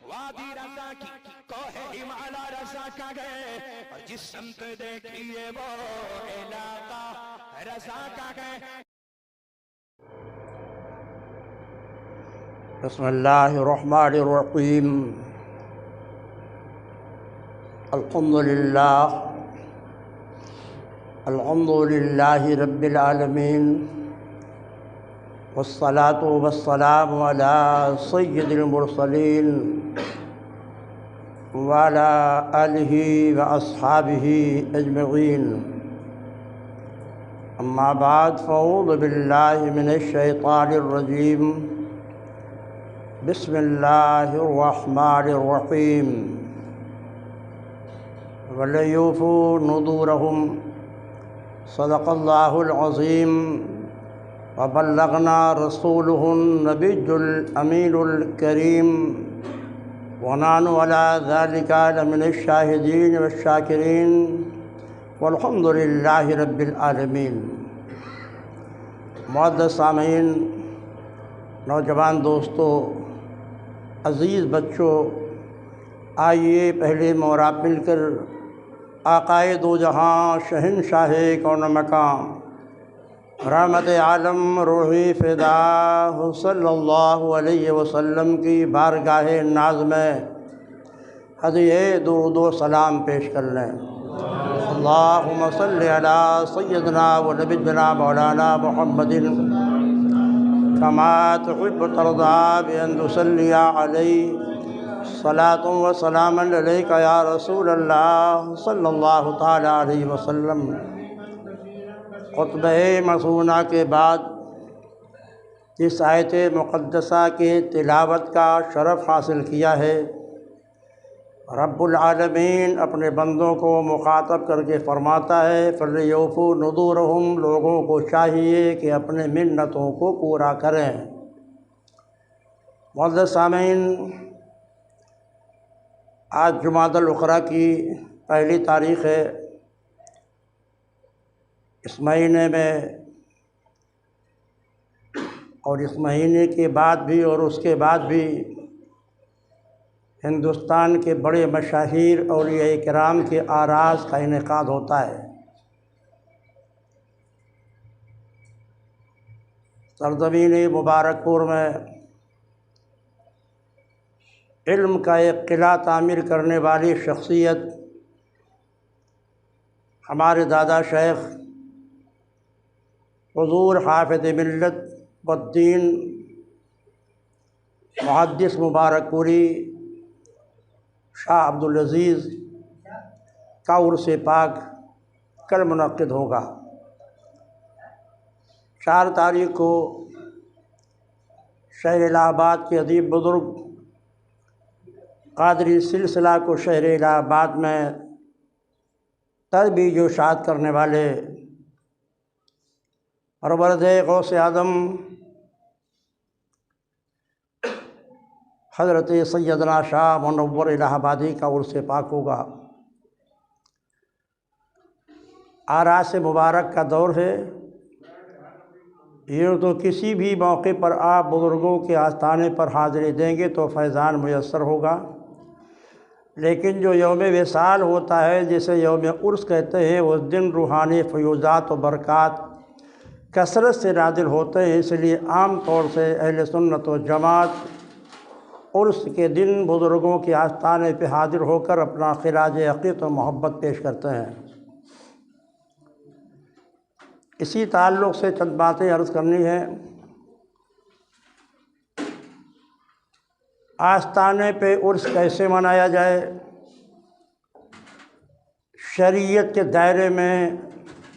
وادی رضا کی کوہ ہمالا رضا کا گئے، اور جس سمت دیکھیے وہ علاقہ رضا کا گئے۔ بسم اللہ الرحمن الرحیم۔ الحمد للہ رب العالمین، والصلاة والسلام علی سید المرسلین وعلی آلہ واصحابہ اجمعین۔ اما بعد فاعوذ باللہ من الشیطان الرجیم، بسم اللہ الرحمن الرحیم۔ وَلْيُوفُوا نُذُورَهُمْ، صدق اللہ العظیم۔ وبلغنا رسولہ النبی الامین الکریم، ونحن علی ذلک لمن الشاہدین والشاکرین، والحمد للہ رب العالمین۔ معزز سامعین، نوجوان دوستو، عزیز بچوں، آئیے پہلے موراب مل کر آقائے دو جہاں، شہنشاہ کون مکان، رحمت عالم روحی فدا صلی اللہ علیہ وسلم کی بارگاہ ناز میں ہدیہ درود و سلام پیش کر لیں۔ اللہم صلی علی سیدنا و نبینا مولانا محمد کما تحب ترضى بأن تصلي عليه صلاة وسلام عليك يا رسول اللہ صلی اللہ تعالی علیہ وسلم۔ خطبہ مسونہ کے بعد جس آیت مقدسہ کے تلاوت کا شرف حاصل کیا ہے، رب العالمین اپنے بندوں کو مخاطب کر کے فرماتا ہے فَلْيُوفُوا نُذُورَهُمْ، لوگوں کو چاہیے کہ اپنے منتوں کو پورا کریں۔ معزز سامعین، آج جمادی الاخری کی پہلی تاریخ ہے۔ اس مہینے میں اور اس مہینے کے بعد بھی اور اس کے بعد بھی ہندوستان کے بڑے مشاہیر اولیاء کرام کے آراز کا انعقاد ہوتا ہے۔ سرزمین مبارک پور میں علم کا ایک قلعہ تعمیر کرنے والی شخصیت ہمارے دادا شیخ حضور حافظ ملت والدین محدث مبارک پوری شاہ عبدالعزیز کا عرس پاک کل منعقد ہوگا۔ 4 تاریخ کو شہر الہ آباد کے ادیب بزرگ قادری سلسلہ کو شہر الہ آباد میں تربیت و اشاعت کرنے والے پرورد غوث اعظم حضرت سیدنا شاہ منور الہ آبادی کا عرس پاک ہوگا۔ آراس مبارک کا دور ہے۔ یہ تو کسی بھی موقع پر آپ بزرگوں کے آستانے پر حاضری دیں گے تو فیضان میسر ہوگا، لیکن جو یوم وصال ہوتا ہے جسے یوم عرس کہتے ہیں، اس دن روحانی فیوزات و برکات کثرت سے نازل ہوتے ہیں۔ اس لیے عام طور سے اہل سنت و جماعت عرس کے دن بزرگوں کے آستانے پہ حاضر ہو کر اپنا خراج عقیدت و محبت پیش کرتے ہیں۔ اسی تعلق سے چند باتیں عرض کرنی ہے۔ آستانے پہ عرس کیسے منایا جائے؟ شریعت کے دائرے میں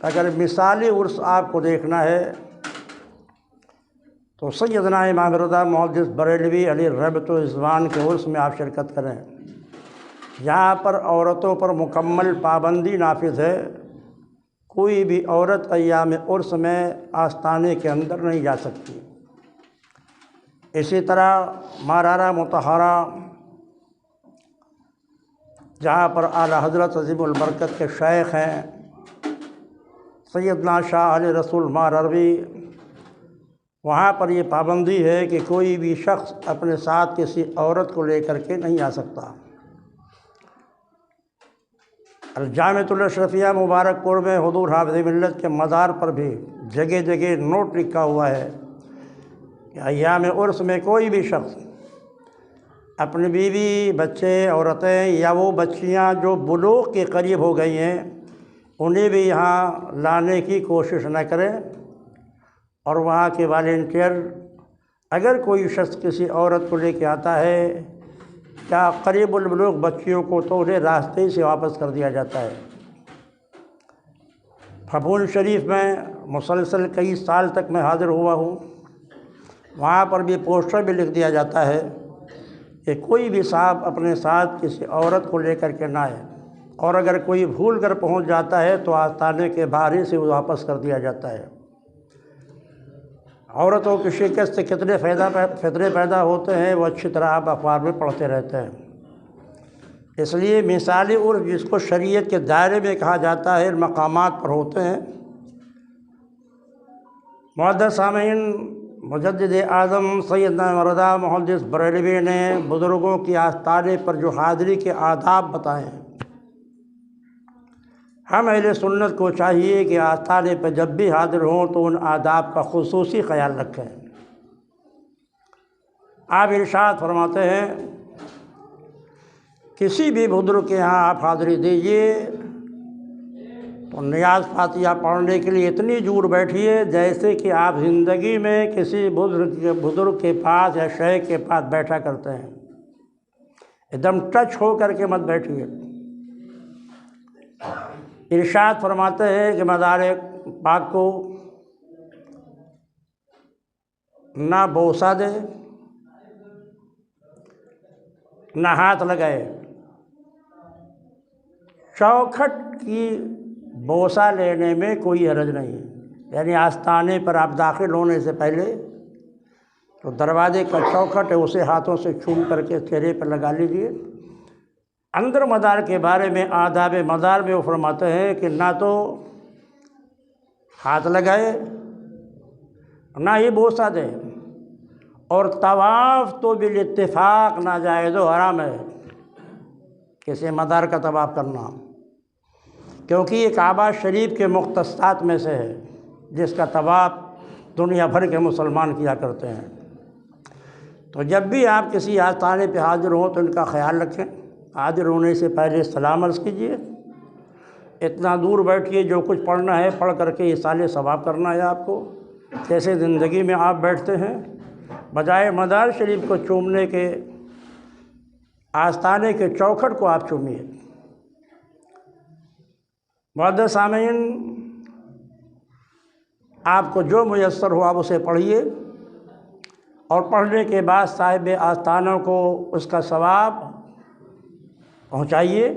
اگر مثالی عرس آپ کو دیکھنا ہے تو سیدنا امام رضا محدث بریلوی علیہ رحمۃ الرضوان کے عرس میں آپ شرکت کریں۔ یہاں پر عورتوں پر مکمل پابندی نافذ ہے۔ کوئی بھی عورت ایام عرس میں آستانے کے اندر نہیں جا سکتی۔ اسی طرح مارارہ مطہرہ، جہاں پر اعلیٰ حضرت عظیم البرکت کے شیخ ہیں سیدنا شاہ علی رسول ماروی وہاں پر یہ پابندی ہے کہ کوئی بھی شخص اپنے ساتھ کسی عورت کو لے کر کے نہیں آ سکتا۔ الجامعۃ الاشرفیہ مبارک پور میں حضور حافظ ملت کے مزار پر بھی جگہ جگہ نوٹ لکھا ہوا ہے کہ ایام عرس میں کوئی بھی شخص اپنی بیوی، بچے، عورتیں یا وہ بچیاں جو بلوغ کے قریب ہو گئی ہیں انہیں بھی یہاں لانے کی کوشش نہ کرے، اور وہاں کے والنٹیئر اگر کوئی شخص کسی عورت کو لے کے آتا ہے یا قریب البلوغ بچیوں کو تو انہیں راستے سے واپس کر دیا جاتا ہے۔ پھپھون شریف میں مسلسل کئی سال تک میں حاضر ہوا ہوں، وہاں پر بھی پوسٹر بھی لکھ دیا جاتا ہے کہ کوئی بھی صاحب اپنے ساتھ کسی عورت کو لے کر کے نہ آئے، اور اگر کوئی بھول کر پہنچ جاتا ہے تو آستانے کے باہر ہی سے واپس کر دیا جاتا ہے۔ عورتوں کی شکست سے کتنے فتنے پیدا ہوتے ہیں وہ اچھی طرح آپ اخبار میں پڑھتے رہتے ہیں۔ اس لیے مثالی عرف جس کو شریعت کے دائرے میں کہا جاتا ہے ان مقامات پر ہوتے ہیں۔ معزز سامعین، مجدد اعظم سیدنا مرزا محدث بریلوی نے بزرگوں کی آستانے پر جو حاضری کے آداب بتائے ہیں، ہم اہل سنت کو چاہیے کہ آستانے پہ جب بھی حاضر ہوں تو ان آداب کا خصوصی خیال رکھیں۔ آپ ارشاد فرماتے ہیں کسی بھی بزرگ کے ہاں آپ حاضری دیجیے تو نیاز فاتحہ پڑھنے کے لیے اتنی دور بیٹھیے جیسے کہ آپ زندگی میں کسی بزرگ کے پاس یا شیخ کے پاس بیٹھا کرتے ہیں، ایک دم ٹچ ہو کر کے مت بیٹھیے۔ ارشاد فرماتے ہیں کہ مزار پاک کو نہ بوسہ دے نہ ہاتھ لگائے۔ چوکھٹ کی بوسہ لینے میں کوئی حرج نہیں ہے، یعنی آستانے پر آپ داخل ہونے سے پہلے تو دروازے کا چوکھٹ ہے اسے ہاتھوں سے چوم کر کے چہرے پر لگا لیجیے۔ اندر مزار کے بارے میں آداب مزار میں وہ فرماتے ہیں کہ نہ تو ہاتھ لگائے نہ ہی بوسہ دے، اور طواف تو بالاتفاق ناجائز و حرام ہے کسی مزار کا طواف کرنا، کیونکہ یہ کعبہ شریف کے مختصات میں سے ہے جس کا طواف دنیا بھر کے مسلمان کیا کرتے ہیں۔ تو جب بھی آپ کسی آستانے پہ حاضر ہوں تو ان کا خیال رکھیں۔ حاضر ہونے سے پہلے سلام عرض کیجیے، اتنا دور بیٹھیے، جو کچھ پڑھنا ہے پڑھ کر کے ایصال ثواب کرنا ہے آپ کو، جیسے زندگی میں آپ بیٹھتے ہیں، بجائے مزار شریف کو چومنے کے آستانے کے چوکھٹ کو آپ چومیے۔ معزز سامعین، آپ کو جو میسر ہو آپ اسے پڑھیے، اور پڑھنے کے بعد صاحب آستانوں کو اس کا ثواب پہنچائیے،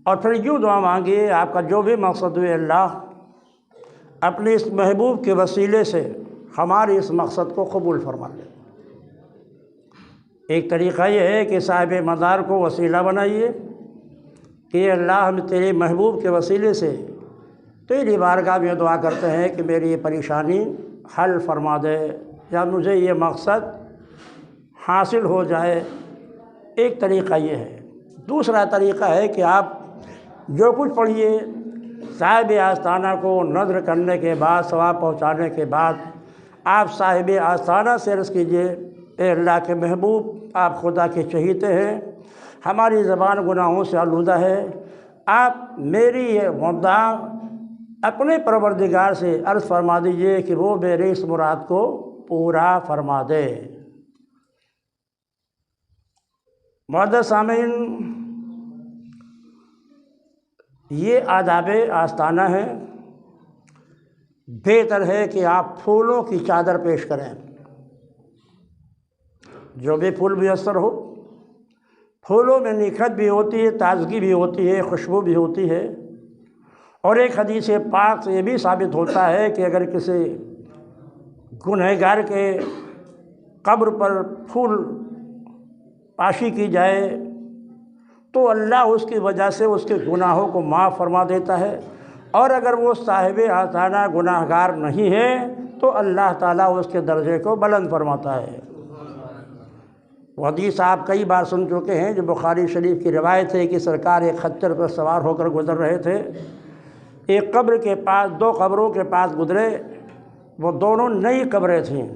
اور پھر یوں دعا مانگیے آپ کا جو بھی مقصد ہوئے اللہ اپنے اس محبوب کے وسیلے سے ہمارے اس مقصد کو قبول فرما لے۔ ایک طریقہ یہ ہے کہ صاحب مزار کو وسیلہ بنائیے کہ اللہ ہم تیرے محبوب کے وسیلے سے تیری بارگاہ میں دعا کرتے ہیں کہ میری یہ پریشانی حل فرما دے یا مجھے یہ مقصد حاصل ہو جائے۔ ایک طریقہ یہ ہے۔ دوسرا طریقہ ہے کہ آپ جو کچھ پڑھیے صاحب آستانہ کو نذر کرنے کے بعد، ثواب پہنچانے کے بعد، آپ صاحب آستانہ سے عرض کیجیے اے اللہ کے محبوب، آپ خدا کے چہیتے ہیں، ہماری زبان گناہوں سے آلودہ ہے، آپ میری یہ مدعا اپنے پروردگار سے عرض فرما دیجئے کہ وہ میرے اس مراد کو پورا فرما دے۔ معزز سامعین، یہ آداب آستانہ ہے۔ بہتر ہے کہ آپ پھولوں کی چادر پیش کریں، جو بھی پھول میسر ہو۔ پھولوں میں نکھت بھی ہوتی ہے، تازگی بھی ہوتی ہے، خوشبو بھی ہوتی ہے، اور ایک حدیث پاک سے یہ بھی ثابت ہوتا ہے کہ اگر کسی گنہگار کے قبر پر پھول پاشی کی جائے تو اللہ اس کی وجہ سے اس کے گناہوں کو معاف فرما دیتا ہے، اور اگر وہ صاحب آستانہ گناہگار نہیں ہے تو اللہ تعالیٰ اس کے درجے کو بلند فرماتا ہے۔ وہ حدیث آپ کئی بار سن چکے ہیں جو بخاری شریف کی روایت ہے کہ سرکار ایک خچر پر سوار ہو کر گزر رہے تھے، ایک قبر کے پاس، دو قبروں کے پاس گزرے، وہ دونوں نئی قبریں تھیں۔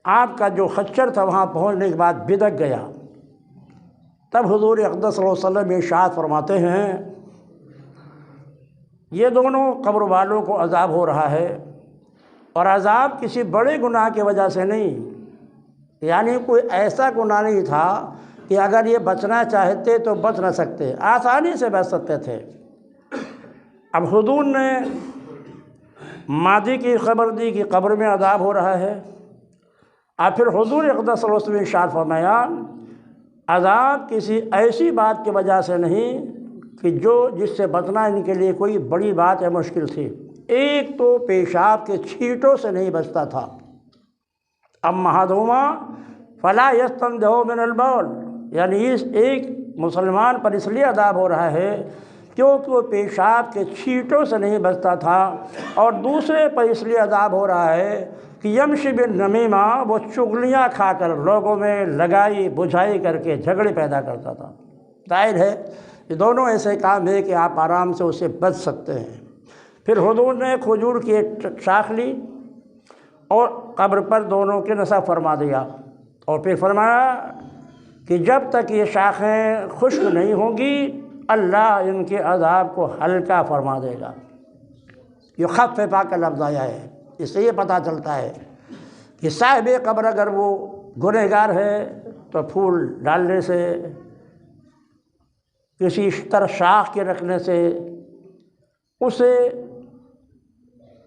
آپ کا جو خچر تھا وہاں پہنچنے کے بعد بدک گیا۔ تب حضور اقدس صلی اللہ علیہ وسلم ارشاد فرماتے ہیں یہ دونوں قبر والوں کو عذاب ہو رہا ہے، اور عذاب کسی بڑے گناہ کی وجہ سے نہیں، یعنی کوئی ایسا گناہ نہیں تھا کہ اگر یہ بچنا چاہتے تو بچ نہ سکتے، آسانی سے بچ سکتے تھے۔ اب حضور نے ماضی کی خبر دی کہ قبر میں عذاب ہو رہا ہے، اور پھر حضور اقدس صلی اللہ علیہ وسلم ارشاد فرمایا عذاب کسی ایسی بات کی وجہ سے نہیں کہ جس سے بچنا ان کے لیے کوئی بڑی بات یا مشکل تھی۔ ایک تو پیشاب کے چھینٹوں سے نہیں بچتا تھا، اما احدہما فلا یستنزہ من البول، یعنی اس ایک مسلمان پر اس لیے عذاب ہو رہا ہے کیونکہ وہ پیشاب کے چھینٹوں سے نہیں بچتا تھا، اور دوسرے پر اس لیے عذاب ہو رہا ہے کہ یمشی بالنمیمہ، وہ چغلیاں کھا کر لوگوں میں لگائی بجھائی کر کے جھگڑے پیدا کرتا تھا۔ ظاہر ہے یہ دونوں ایسے کام ہیں کہ آپ آرام سے اسے بچ سکتے ہیں۔ پھر حضور نے کھجور کی ایک شاخ لی اور قبر پر دونوں کے نصب فرما دیا، اور پھر فرمایا کہ جب تک یہ شاخیں خشک نہیں ہوں گی اللہ ان کے عذاب کو ہلکا فرما دے گا۔ یہ خففا کا لفظ آیا ہے، اس سے یہ پتہ چلتا ہے کہ صاحب قبر اگر وہ گنہگار ہے تو پھول ڈالنے سے، کسی طرح شاخ کے رکھنے سے اسے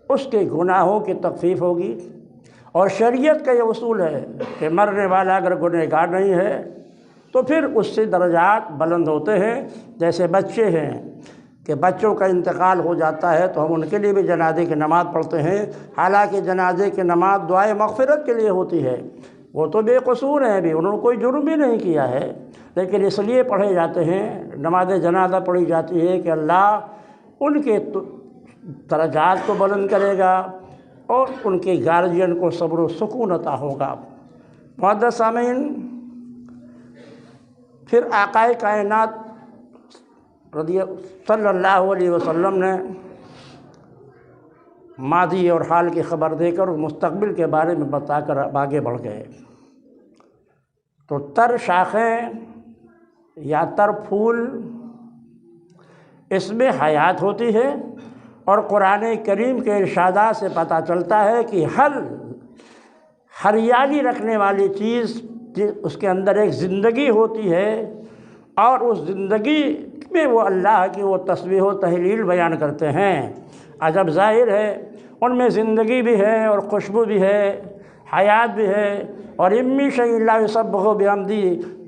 اس کے گناہوں کی تخفیف ہوگی۔ اور شریعت کا یہ اصول ہے کہ مرنے والا اگر گنہگار نہیں ہے تو پھر اس سے درجات بلند ہوتے ہیں۔ جیسے بچے ہیں کہ بچوں کا انتقال ہو جاتا ہے تو ہم ان کے لیے بھی جنازے کی نماز پڑھتے ہیں، حالانکہ جنازے کی نماز دعائے مغفرت کے لیے ہوتی ہے، وہ تو بے قصور ہیں، بھی انہوں نے کوئی جرم بھی نہیں کیا ہے، لیکن اس لیے پڑھے جاتے ہیں، نماز جنازہ پڑھی جاتی ہے کہ اللہ ان کے درجات کو بلند کرے گا اور ان کے گارجین کو صبر و سکون عطا ہوگا۔ معزز سامعین، پھر آقا کائنات صلی اللہ علیہ وسلم نے ماضی اور حال کی خبر دے کر مستقبل کے بارے میں بتا کر آگے بڑھ گئے۔ تو تر شاخیں یا تر پھول، اس میں حیات ہوتی ہے، اور قرآن کریم کے ارشادات سے پتہ چلتا ہے کہ ہر ہریالی رکھنے والی چیز اس کے اندر ایک زندگی ہوتی ہے، اور اس زندگی میں وہ اللہ کی وہ تسبیح و تہلیل بیان کرتے ہیں۔ عجب ظاہر ہے ان میں زندگی بھی ہے اور خوشبو بھی ہے، حیات بھی ہے، اور امی شیء لا یسبح بحمدہ،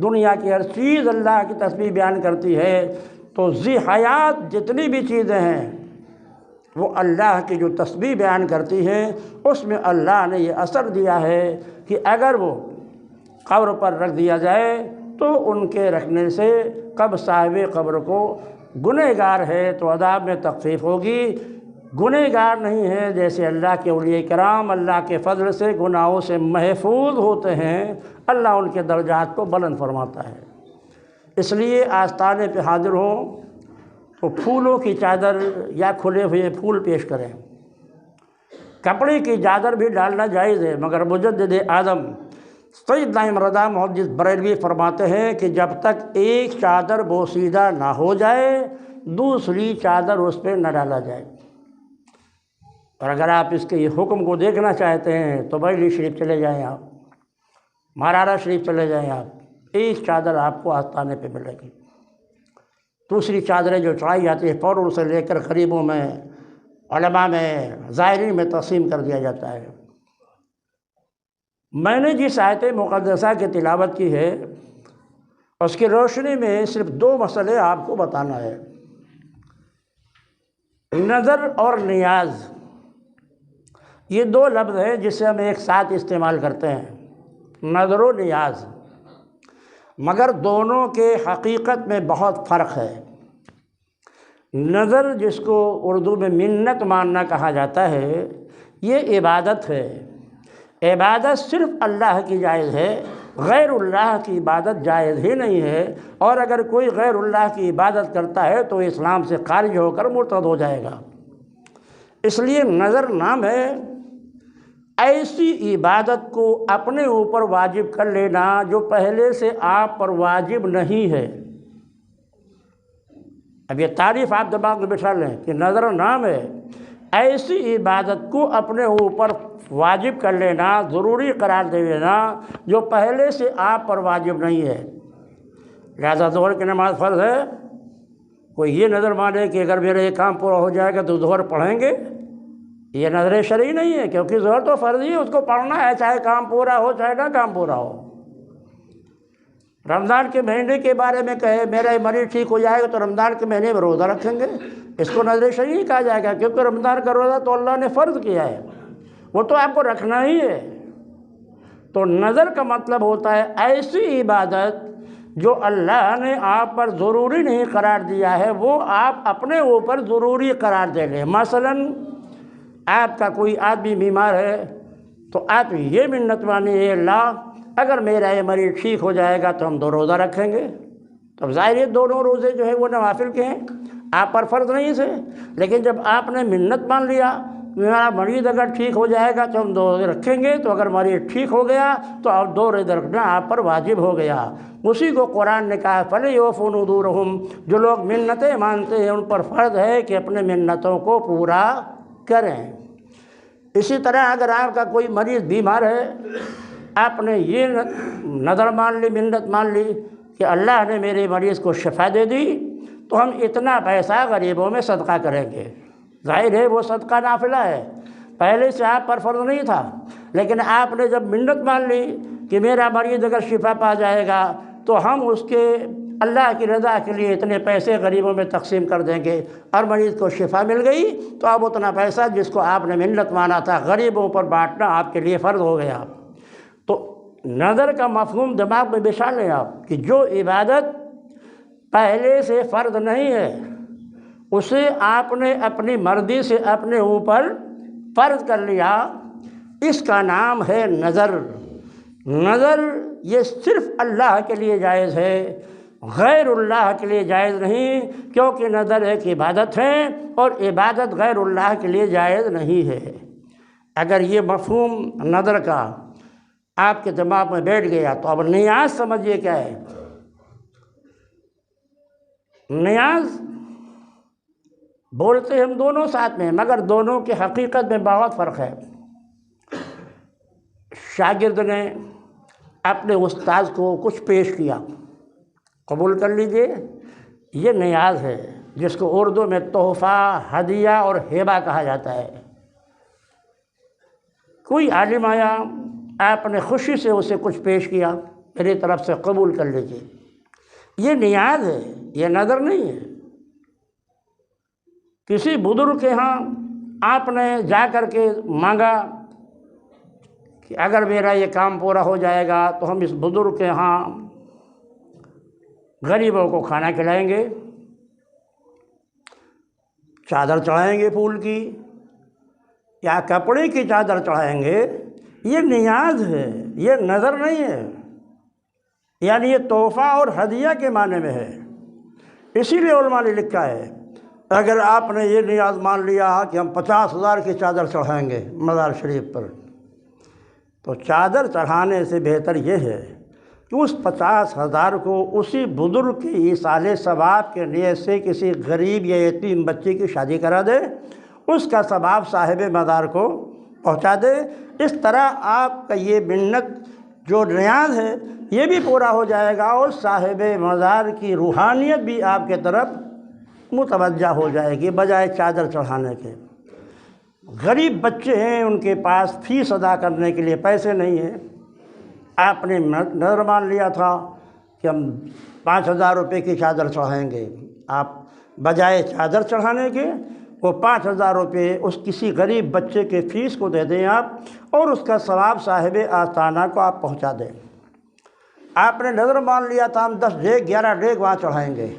دنیا کی ہر چیز اللہ کی تسبیح بیان کرتی ہے۔ تو ذی حیات جتنی بھی چیزیں ہیں وہ اللہ کی جو تسبیح بیان کرتی ہیں، اس میں اللہ نے یہ اثر دیا ہے کہ اگر وہ قبر پر رکھ دیا جائے تو ان کے رکھنے سے کب صاحب قبر کو گنہگار ہے تو عذاب میں تخفیف ہوگی، گنہگار نہیں ہے جیسے اللہ کے اولیاء کرام اللہ کے فضل سے گناہوں سے محفوظ ہوتے ہیں، اللہ ان کے درجات کو بلند فرماتا ہے۔ اس لیے آستانے پہ حاضر ہوں تو پھولوں کی چادر یا کھلے ہوئے پھول پیش کریں۔ کپڑے کی چادر بھی ڈالنا جائز ہے، مگر مجدد اعظم سید امام رضا محدث بریلوی فرماتے ہیں کہ جب تک ایک چادر بوسیدہ نہ ہو جائے دوسری چادر اس پہ نہ ڈالا جائے۔ اور اگر آپ اس کے یہ حکم کو دیکھنا چاہتے ہیں تو بریلی شریف چلے جائیں، آپ مارارا شریف چلے جائیں، آپ ایک چادر آپ کو آستانے پہ ملے گی۔ دوسری چادریں جو چڑھائی جاتی ہے فوراً سے لے کر غریبوں میں، علماء میں، زائرین میں تقسیم کر دیا جاتا ہے۔ میں نے جس آیت مقدسہ کی تلاوت کی ہے اس کی روشنی میں صرف دو مسئلے آپ کو بتانا ہے۔ نظر اور نیاز، یہ دو لفظ ہیں جسے ہم ایک ساتھ استعمال کرتے ہیں، نظر و نیاز، مگر دونوں کے حقیقت میں بہت فرق ہے۔ نظر جس کو اردو میں منت ماننا کہا جاتا ہے، یہ عبادت ہے۔ عبادت صرف اللہ کی جائز ہے، غیر اللہ کی عبادت جائز ہی نہیں ہے، اور اگر کوئی غیر اللہ کی عبادت کرتا ہے تو اسلام سے خارج ہو کر مرتد ہو جائے گا۔ اس لیے نظر نام ہے ایسی عبادت کو اپنے اوپر واجب کر لینا جو پہلے سے آپ پر واجب نہیں ہے۔ اب یہ تعریف آپ دماغ میں بٹھا لیں کہ نظر نام ہے ایسی عبادت کو اپنے اوپر واجب کر لینا، ضروری قرار دے لینا جو پہلے سے آپ پر واجب نہیں ہے۔ لہذا ظہر کی نماز فرض ہے، کوئی یہ نظر مانے کہ اگر میرا یہ کام پورا ہو جائے گا تو ظہر پڑھیں گے، یہ نظر شرعی نہیں ہے، کیونکہ ظہر تو فرض ہی ہے، اس کو پڑھنا ہے چاہے کام پورا ہو چاہے نہ کام پورا ہو۔ رمضان کے مہینے کے بارے میں کہے میرا یہ مریض ٹھیک ہو جائے گا تو رمضان کے مہینے میں روزہ رکھیں گے، اس کو نظر شرعی کہا جائے گا، کیونکہ رمضان کا روزہ تو اللہ نے فرض کیا ہے، وہ تو آپ کو رکھنا ہی ہے۔ تو نظر کا مطلب ہوتا ہے ایسی عبادت جو اللہ نے آپ پر ضروری نہیں قرار دیا ہے، وہ آپ اپنے اوپر ضروری قرار دے لیں۔ مثلاً آپ کا کوئی آدمی بیمار ہے تو آپ یہ منت مانیے اللہ اگر میرا یہ مریض ٹھیک ہو جائے گا تو ہم 2 روزہ رکھیں گے۔ تو ظاہر یہ دونوں روزے جو ہیں وہ نوافل کے ہیں، آپ پر فرض نہیں تھے، لیکن جب آپ نے منت مان لیا میرا مریض اگر ٹھیک ہو جائے گا تو ہم 2 روزے رکھیں گے، تو اگر مریض ٹھیک ہو گیا تو اب 2 روزے رکھنا آپ پر واجب ہو گیا۔ اسی کو قرآن نے کہا فَلْيُوفُوا نُذُورَهُمْ، جو لوگ منتیں مانتے ہیں ان پر فرض ہے کہ اپنے منتوں کو پورا کریں۔ اسی طرح اگر آپ کا کوئی مریض بیمار ہے، آپ نے یہ نظر مان لی، منت مان لی کہ اللہ نے میرے مریض کو شفا دے دی تو ہم اتنا پیسہ غریبوں میں صدقہ کریں گے۔ ظاہر ہے وہ صدقہ نافلہ ہے، پہلے سے آپ پر فرض نہیں تھا، لیکن آپ نے جب منت مان لی کہ میرا مریض اگر شفا پا جائے گا تو ہم اس کے اللہ کی رضا کے لیے اتنے پیسے غریبوں میں تقسیم کر دیں گے، اور مریض کو شفا مل گئی تو اب اتنا پیسہ جس کو آپ نے منت مانا تھا غریبوں پر بانٹنا آپ کے لیے فرض ہو گیا۔ تو نظر کا مفہوم دماغ میں بچھا لیں آپ کہ جو عبادت پہلے سے فرض نہیں ہے اسے آپ نے اپنی مرضی سے اپنے اوپر فرض کر لیا، اس کا نام ہے نظر۔ نظر یہ صرف اللہ کے لیے جائز ہے، غیر اللہ کے لیے جائز نہیں، کیونکہ نظر ایک عبادت ہے اور عبادت غیر اللہ کے لیے جائز نہیں ہے۔ اگر یہ مفہوم نظر کا آپ کے دماغ میں بیٹھ گیا تو اب نیاز سمجھیے کیا ہے۔ نیاز بولتے ہم دونوں ساتھ میں، مگر دونوں کی حقیقت میں بہت فرق ہے۔ شاگرد نے اپنے استاذ کو کچھ پیش کیا، قبول کر لیجئے، یہ نیاز ہے جس کو اردو میں تحفہ، ہدیہ اور ہبہ کہا جاتا ہے۔ کوئی عالم آیا، آپ نے خوشی سے اسے کچھ پیش کیا، میری طرف سے قبول کر لیجئے، یہ نیاز ہے، یہ نظر نہیں ہے۔ کسی بزرگ کے ہاں آپ نے جا کر کے مانگا کہ اگر میرا یہ کام پورا ہو جائے گا تو ہم اس بزرگ کے ہاں غریبوں کو کھانا کھلائیں گے، چادر چڑھائیں گے پھول کی یا کپڑے کی چادر چڑھائیں گے، یہ نیاز ہے، یہ نظر نہیں ہے، یعنی یہ تحفہ اور ہدیہ کے معنی میں ہے۔ اسی لیے علماء نے لکھا ہے اگر آپ نے یہ نیاز مان لیا کہ ہم 50,000 کی چادر چڑھائیں گے مزار شریف پر، تو چادر چڑھانے سے بہتر یہ ہے کہ اس 50,000 کو اسی بزرگ کی ایصال ثواب کے نیت سے کسی غریب یا یتیم بچے کی شادی کرا دے، اس کا ثواب صاحب مزار کو پہنچا دے۔ اس طرح آپ کا یہ منت جو نیاز ہے یہ بھی پورا ہو جائے گا اور صاحب مزار کی روحانیت بھی آپ کے طرف متوجہ ہو جائے گی بجائے چادر چڑھانے کے۔ غریب بچے ہیں، ان کے پاس فیس ادا کرنے کے لیے پیسے نہیں ہیں، آپ نے نظر مان لیا تھا کہ ہم 5,000 روپے کی چادر چڑھائیں گے، آپ بجائے چادر چڑھانے کے وہ 5,000 روپے اس کسی غریب بچے کے فیس کو دے دیں آپ، اور اس کا ثواب صاحب آستانہ کو آپ پہنچا دیں۔ آپ نے نظر مان لیا تھا ہم 10 ڈیگ 11 ڈیگ وہاں چڑھائیں گے،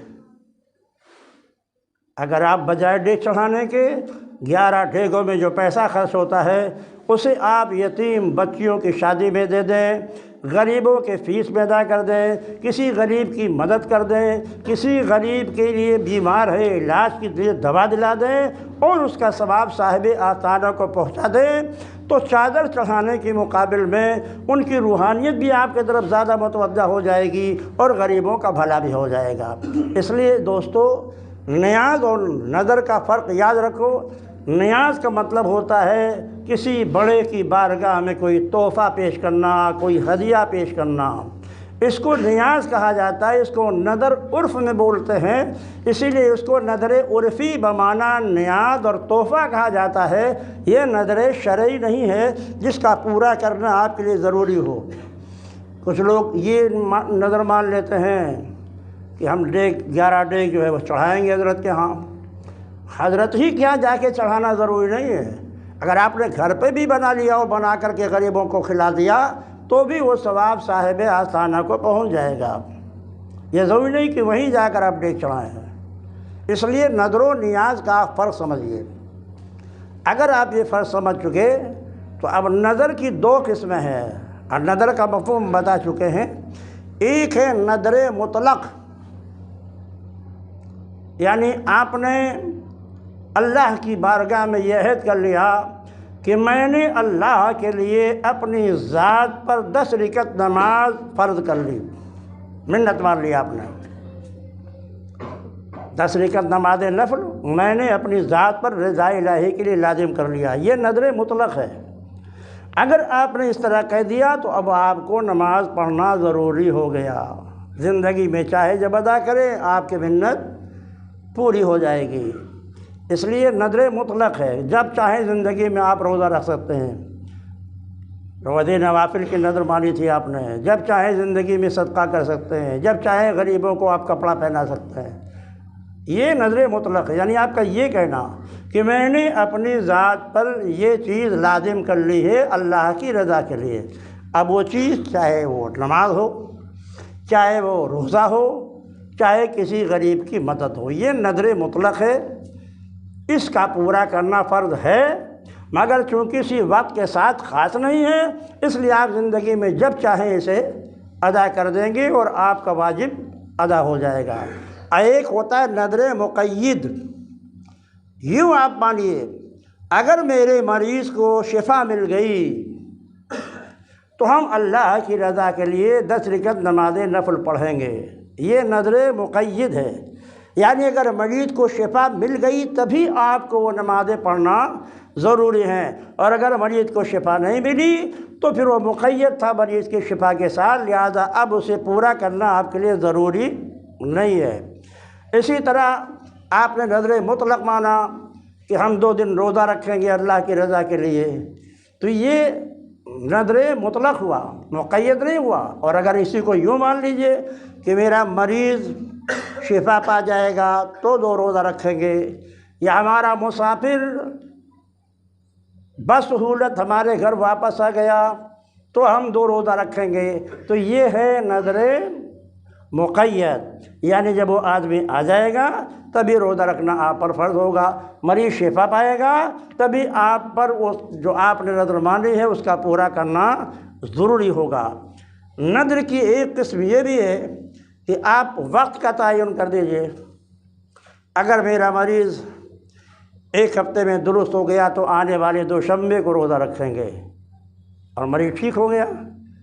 اگر آپ بجائے ڈیگ چڑھانے کے 11 ڈیگوں میں جو پیسہ خرچ ہوتا ہے اسے آپ یتیم بچیوں کی شادی میں دے دیں، غریبوں کے فیس میں ادا کر دیں، کسی غریب کی مدد کر دیں، کسی غریب کے لیے بیمار ہے علاج کے لیے دوا دلا دیں اور اس کا ثواب صاحب آستانہ کو پہنچا دیں، تو چادر چڑھانے کے مقابل میں ان کی روحانیت بھی آپ کی طرف زیادہ متوجہ ہو جائے گی اور غریبوں کا بھلا بھی ہو جائے گا۔ اس لیے دوستو، نیاز اور نظر کا فرق یاد رکھو۔ نیاز کا مطلب ہوتا ہے کسی بڑے کی بارگاہ میں کوئی تحفہ پیش کرنا، کوئی ہدیہ پیش کرنا، اس کو نیاز کہا جاتا ہے۔ اس کو نظر عرف میں بولتے ہیں، اسی لیے اس کو نظر عرفی بمعنی نیاز اور تحفہ کہا جاتا ہے۔ یہ نظر شرعی نہیں ہے جس کا پورا کرنا آپ کے لیے ضروری ہو۔ کچھ لوگ یہ نظر مان لیتے ہیں کہ ہم 11 ڈیگ جو ہے وہ چڑھائیں گے حضرت کے ہاں۔ حضرت ہی کیا جا کے چڑھانا ضروری نہیں ہے، اگر آپ نے گھر پہ بھی بنا لیا اور بنا کر کے غریبوں کو کھلا دیا تو بھی وہ ثواب صاحب آستانہ کو پہنچ جائے گا۔ یہ ضروری نہیں کہ وہیں جا کر آپ ڈیگ چڑھائیں ہیں۔ اس لیے نظر و نیاز کا فرق سمجھیے۔ اگر آپ یہ فرق سمجھ چکے تو اب نظر کی 2 قسمیں ہیں، اور نظر کا مفہوم بتا چکے ہیں۔ ایک ہے نظر مطلق، یعنی آپ نے اللہ کی بارگاہ میں یہ عہد کر لیا کہ میں نے اللہ کے لیے اپنی ذات پر 10 رکعت نماز فرض کر لی، منت مان لی آپ نے۔ 10 رکعت نماز نفل میں نے اپنی ذات پر رضا الہی کے لیے لازم کر لیا، یہ نظر مطلق ہے۔ اگر آپ نے اس طرح کہہ دیا تو اب آپ کو نماز پڑھنا ضروری ہو گیا۔ زندگی میں چاہے جب ادا کریں آپ کی منت پوری ہو جائے گی۔ اس لیے نظر مطلق ہے، جب چاہیں زندگی میں آپ روزہ رکھ سکتے ہیں، روزے نوافل کی نظر مانی تھی آپ نے، جب چاہیں زندگی میں صدقہ کر سکتے ہیں، جب چاہیں غریبوں کو آپ کپڑا پہنا سکتے ہیں۔ یہ نظر مطلق ہے، یعنی آپ کا یہ کہنا کہ میں نے اپنی ذات پر یہ چیز لازم کر لی ہے اللہ کی رضا کے لیے۔ اب وہ چیز چاہے وہ نماز ہو، چاہے وہ روزہ ہو، چاہے کسی غریب کی مدد ہو، یہ نظر مطلق ہے۔ اس کا پورا کرنا فرض ہے، مگر چونکہ اسی وقت کے ساتھ خاص نہیں ہے، اس لیے آپ زندگی میں جب چاہیں اسے ادا کر دیں گے اور آپ کا واجب ادا ہو جائے گا۔ ایک ہوتا ہے نظر مقید، یوں آپ مانیے اگر میرے مریض کو شفا مل گئی تو ہم اللہ کی رضا کے لیے 10 رکعت نماز نفل پڑھیں گے، یہ نظر مقید ہے۔ یعنی اگر مریض کو شفا مل گئی تبھی آپ کو وہ نمازیں پڑھنا ضروری ہیں، اور اگر مریض کو شفا نہیں ملی تو پھر وہ مقید تھا مریض کی شفا کے ساتھ، لہذا اب اسے پورا کرنا آپ کے لیے ضروری نہیں ہے۔ اسی طرح آپ نے نظر مطلق مانا کہ ہم 2 دن روزہ رکھیں گے اللہ کی رضا کے لیے، تو یہ نظر مطلق ہوا، مقید نہیں ہوا۔ اور اگر اسی کو یوں مان لیجئے کہ میرا مریض شفا پا جائے گا تو 2 روزہ رکھیں گے، یا ہمارا مسافر بسہولت ہمارے گھر واپس آ گیا تو ہم 2 روزہ رکھیں گے، تو یہ ہے نظر مقید۔ یعنی جب وہ آدمی آ جائے گا تبھی روزہ رکھنا آپ پر فرض ہوگا، مریض شفا پائے گا تبھی آپ پر وہ جو آپ نے نظر مانی ہے اس کا پورا کرنا ضروری ہوگا۔ نظر کی ایک قسم یہ بھی ہے کہ آپ وقت کا تعین کر دیجئے، اگر میرا مریض 1 ہفتے میں درست ہو گیا تو آنے والے دوشنبے کو روزہ رکھیں گے، اور مریض ٹھیک ہو گیا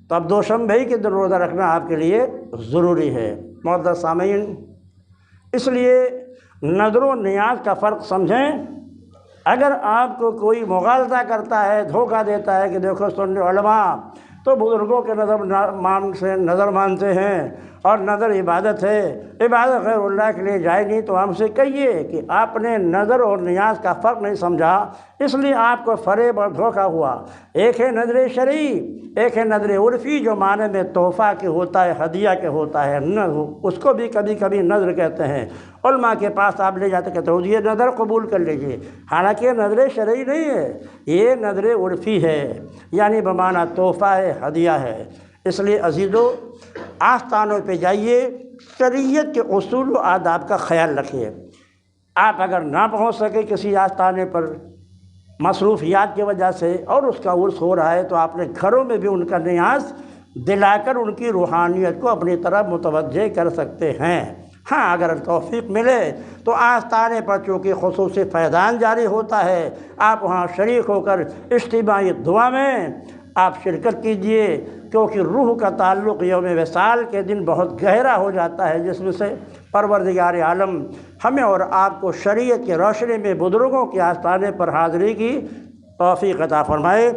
تو اب دوشنبے ہی کے دن روزہ رکھنا آپ کے لیے ضروری ہے۔ معزز سامعین، اس لیے نظر و نیاز کا فرق سمجھیں۔ اگر آپ کو کوئی مغالطہ کرتا ہے، دھوکہ دیتا ہے کہ دیکھو سنی علماء تو بزرگوں کے نظر مانتے ہیں اور نظر عبادت ہے، عبادت غیر اللہ کے لیے جائے نہیں، تو ہم سے کہیے کہ آپ نے نظر اور نیاز کا فرق نہیں سمجھا، اس لیے آپ کو فریب اور دھوکہ ہوا۔ ایک ہے نظر شرعی، ایک ہے نظر عرفی جو معنی میں تحفہ کے ہوتا ہے، ہدیہ کے ہوتا ہے، اس کو بھی کبھی کبھی نظر کہتے ہیں۔ علماء کے پاس آپ لے جاتے کہتے ہو یہ نظر قبول کر لیجئے، حالانکہ یہ نظر شرعی نہیں ہے، یہ نظر عرفی ہے، یعنی بمعنی تحفہ ہے، ہدیہ ہے۔ اس لیے عزیزو، آستانوں پہ جائیے، شریعت کے اصول و آداب کا خیال رکھیے۔ آپ اگر نہ پہنچ سکے کسی آستانے پر مصروفیات کی وجہ سے اور اس کا عرس ہو رہا ہے، تو آپ نے گھروں میں بھی ان کا نیاز دلا کر ان کی روحانیت کو اپنی طرف متوجہ کر سکتے ہیں۔ ہاں اگر توفیق ملے تو آستانے پر چونکہ خصوصی فیضان جاری ہوتا ہے، آپ وہاں شریک ہو کر اجتماعی دعا میں آپ شرکت کیجئے، کیونکہ روح کا تعلق یوم وصال کے دن بہت گہرا ہو جاتا ہے، جس میں سے پروردگار عالم ہمیں اور آپ کو شریعت کی روشنی میں بزرگوں کے آستانے پر حاضری کی توفیق عطا فرمائے۔